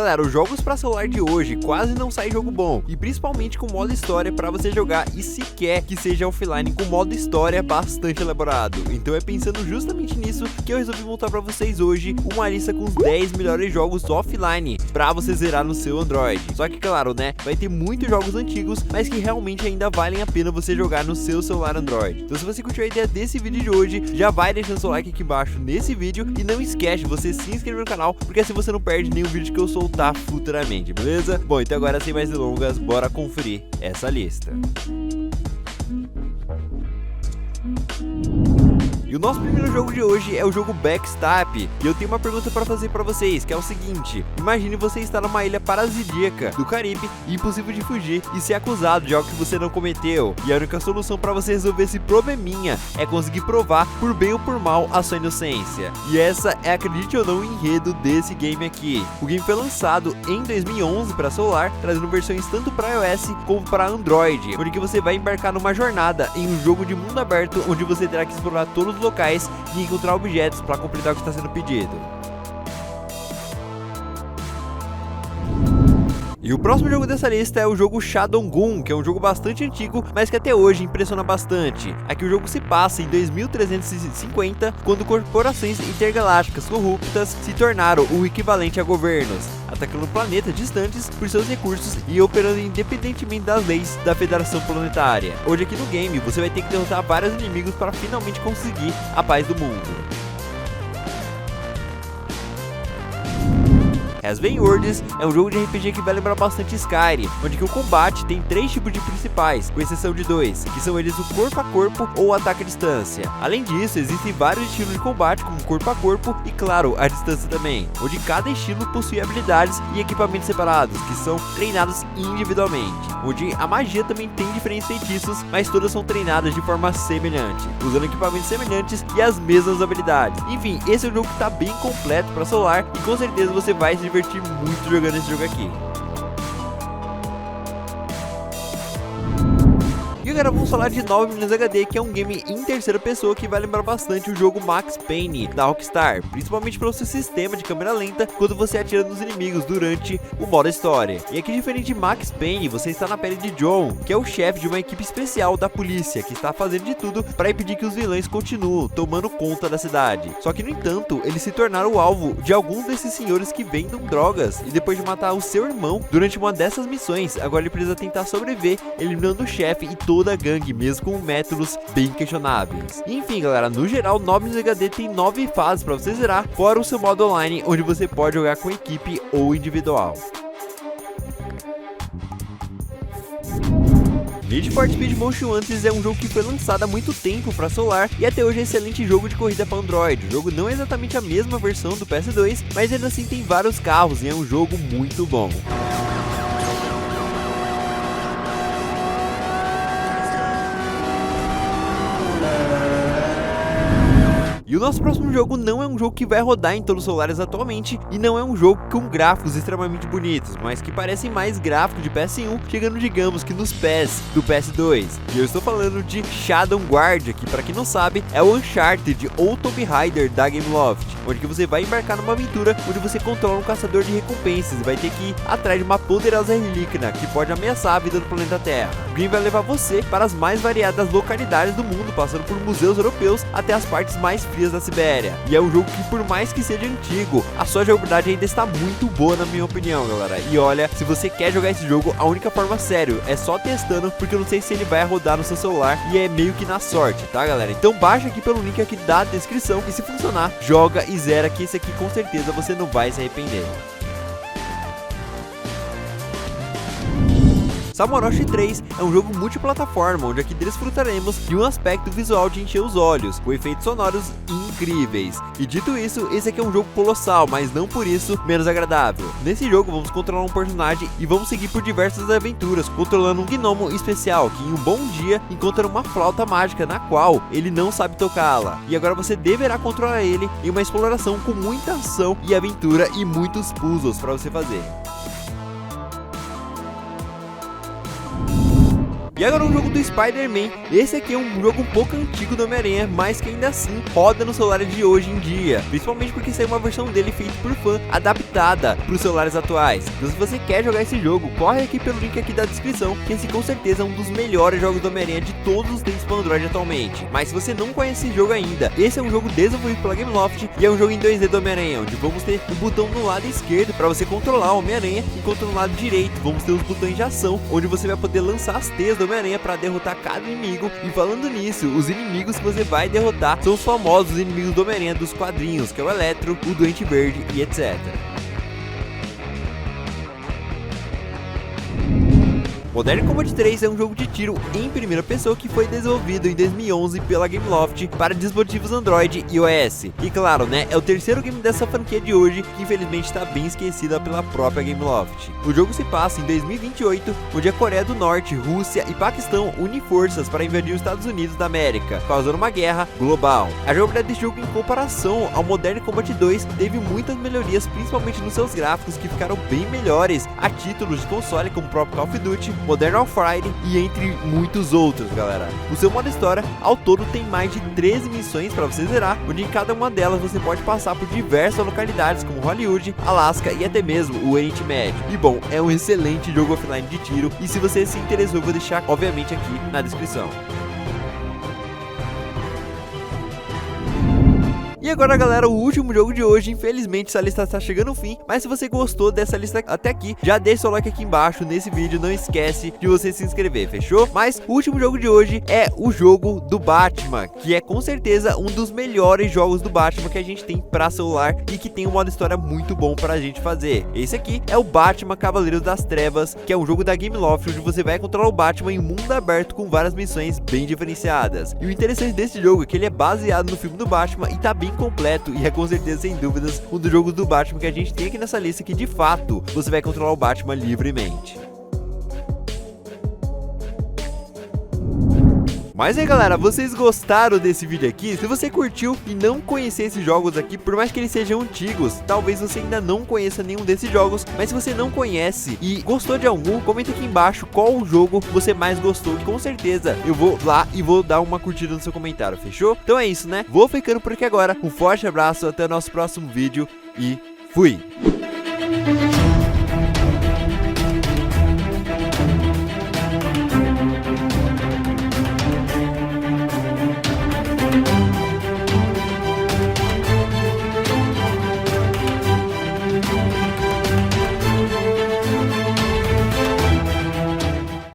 galera, os jogos para celular de hoje quase não sai jogo bom, e principalmente com modo história para você jogar, e se quer que seja offline com modo história bastante elaborado. Então é pensando justamente nisso que eu resolvi montar para vocês hoje uma lista com os 10 melhores jogos offline para você zerar no seu Android. Só que claro, né, vai ter muitos jogos antigos, mas que realmente ainda valem a pena você jogar no seu celular Android. Então se você curtiu a ideia desse vídeo de hoje, já vai deixando seu like aqui embaixo nesse vídeo, e não esquece de você se inscrever no canal, porque assim você não perde nenhum vídeo que eu soltar futuramente, beleza? Bom, então agora sem mais delongas, bora conferir essa lista. E o nosso primeiro jogo de hoje é o jogo Backstab, e eu tenho uma pergunta para fazer para vocês, que é o seguinte: imagine você estar numa ilha paradisíaca do Caribe, impossível de fugir e ser acusado de algo que você não cometeu, e a única solução para você resolver esse probleminha é conseguir provar, por bem ou por mal, a sua inocência. E essa é, acredite ou não, o enredo desse game aqui. O game foi lançado em 2011 para celular, trazendo versões tanto para iOS como para Android, onde que você vai embarcar numa jornada em um jogo de mundo aberto, onde você terá que explorar todos os locais e encontrar objetos para completar o que está sendo pedido. E o próximo jogo dessa lista é o jogo Shodogun, que é um jogo bastante antigo, mas que até hoje impressiona bastante. Aqui o jogo se passa em 2350, quando corporações intergalácticas corruptas se tornaram o equivalente a governos, atacando planetas distantes por seus recursos e operando independentemente das leis da Federação Planetária. Hoje aqui no game você vai ter que derrotar vários inimigos para finalmente conseguir a paz do mundo. Heaven Worlds é um jogo de RPG que vai lembrar bastante Skyrim, onde que o combate tem 3 tipos de principais, com exceção de 2, que são eles o corpo a corpo ou o ataque à distância. Além disso, existem vários estilos de combate, como corpo a corpo e, claro, a distância também, onde cada estilo possui habilidades e equipamentos separados, que são treinados individualmente, onde a magia também tem diferentes feitiços, mas todas são treinadas de forma semelhante, usando equipamentos semelhantes e as mesmas habilidades. Enfim, esse é um jogo que está bem completo para celular, e com certeza você vai se divertir muito jogando esse jogo aqui. E agora vamos falar de 9mm HD, que é um game em terceira pessoa que vai lembrar bastante o jogo Max Payne da Rockstar, principalmente pelo seu sistema de câmera lenta quando você atira nos inimigos durante o modo história. E aqui, diferente de Max Payne, você está na pele de John, que é o chefe de uma equipe especial da polícia, que está fazendo de tudo para impedir que os vilões continuem tomando conta da cidade. Só que, no entanto, eles se tornaram o alvo de alguns desses senhores que vendem drogas, e depois de matar o seu irmão durante uma dessas missões, agora ele precisa tentar sobreviver, eliminando o chefe e toda a gangue, mesmo com métodos bem questionáveis. Enfim, galera, no geral, 9mm HD tem 9 fases para você zerar, fora o seu modo online, onde você pode jogar com equipe ou individual. Need for Speed Most Wanted é um jogo que foi lançado há muito tempo para celular e até hoje é um excelente jogo de corrida para Android. O jogo não é exatamente a mesma versão do PS2, mas ainda assim tem vários carros e é um jogo muito bom. E o nosso próximo jogo não é um jogo que vai rodar em todos os celulares atualmente, e não é um jogo com gráficos extremamente bonitos, mas que parecem mais gráficos de PS1, chegando digamos que nos pés do PS2. E eu estou falando de Shadow Guard, que para quem não sabe é o Uncharted ou Tomb Raider da Gameloft, onde que você vai embarcar numa aventura onde você controla um caçador de recompensas e vai ter que ir atrás de uma poderosa relíquia que pode ameaçar a vida do planeta Terra. O game vai levar você para as mais variadas localidades do mundo, passando por museus europeus até as partes mais frias da Sibéria. E é um jogo que, por mais que seja antigo, a sua jogabilidade ainda está muito boa, na minha opinião, galera. E olha, se você quer jogar esse jogo, a única forma, sério, é só testando, porque eu não sei se ele vai rodar no seu celular e é meio que na sorte, tá, galera? Então baixa aqui pelo link aqui da descrição e se funcionar, joga e zera, que esse aqui com certeza você não vai se arrepender. Samoroshi 3 é um jogo multiplataforma, onde aqui desfrutaremos de um aspecto visual de encher os olhos, com efeitos sonoros incríveis. E dito isso, esse aqui é um jogo colossal, mas não por isso menos agradável. Nesse jogo vamos controlar um personagem e vamos seguir por diversas aventuras, controlando um gnomo especial, que em um bom dia encontra uma flauta mágica na qual ele não sabe tocá-la. E agora você deverá controlar ele em uma exploração com muita ação e aventura e muitos puzzles para você fazer. E agora um jogo do Spider-Man. Esse aqui é um jogo um pouco antigo do Homem-Aranha, mas que ainda assim roda no celular de hoje em dia, principalmente porque saiu uma versão dele feita por fã, adaptada para os celulares atuais. Então se você quer jogar esse jogo, corre aqui pelo link aqui da descrição, que esse com certeza é um dos melhores jogos do Homem-Aranha de todos os tempos para Android atualmente. Mas se você não conhece esse jogo ainda, esse é um jogo desenvolvido pela Gameloft e é um jogo em 2D do Homem-Aranha, onde vamos ter o botão no lado esquerdo para você controlar o Homem-Aranha, enquanto no lado direito vamos ter os botões de ação, onde você vai poder lançar as teias do Homem-Aranha para derrotar cada inimigo. E falando nisso, os inimigos que você vai derrotar são os famosos inimigos do Homem-Aranha dos quadrinhos, que é o Eletro, o Duende Verde e etc. Modern Combat 3 é um jogo de tiro em primeira pessoa que foi desenvolvido em 2011 pela Gameloft para dispositivos Android e iOS. E claro, né, é o terceiro game dessa franquia de hoje, que infelizmente está bem esquecida pela própria Gameloft. O jogo se passa em 2028, onde a Coreia do Norte, Rússia e Paquistão unem forças para invadir os Estados Unidos da América, causando uma guerra global. A jogabilidade desse jogo, em comparação ao Modern Combat 2, teve muitas melhorias, principalmente nos seus gráficos, que ficaram bem melhores a títulos de console como o próprio Call of Duty, Modern Warfare e entre muitos outros, galera. O seu modo história, ao todo, tem mais de 13 missões para você zerar, onde em cada uma delas você pode passar por diversas localidades como Hollywood, Alasca e até mesmo o Oriente Médio. E bom, é um excelente jogo offline de tiro, e se você se interessou, eu vou deixar obviamente aqui na descrição. E agora, galera, o último jogo de hoje. Infelizmente essa lista está chegando ao fim, mas se você gostou dessa lista até aqui, já deixa seu like aqui embaixo nesse vídeo, não esquece de você se inscrever, fechou? Mas o último jogo de hoje é o jogo do Batman, que é com certeza um dos melhores jogos do Batman que a gente tem para celular e que tem um modo história muito bom pra gente fazer. Esse aqui é o Batman Cavaleiros das Trevas, que é um jogo da Gameloft, onde você vai controlar o Batman em mundo aberto com várias missões bem diferenciadas. E o interessante desse jogo é que ele é baseado no filme do Batman e tá bem completo, e é com certeza, sem dúvidas, um dos jogos do Batman que a gente tem aqui nessa lista, que de fato você vai controlar o Batman livremente. Mas aí, galera, vocês gostaram desse vídeo aqui? Se você curtiu e não conhecer esses jogos aqui, por mais que eles sejam antigos, talvez você ainda não conheça nenhum desses jogos, mas se você não conhece e gostou de algum, comenta aqui embaixo qual o jogo você mais gostou, que com certeza eu vou lá e vou dar uma curtida no seu comentário, fechou? Então é isso, né? Vou ficando por aqui agora, um forte abraço, até o nosso próximo vídeo e fui!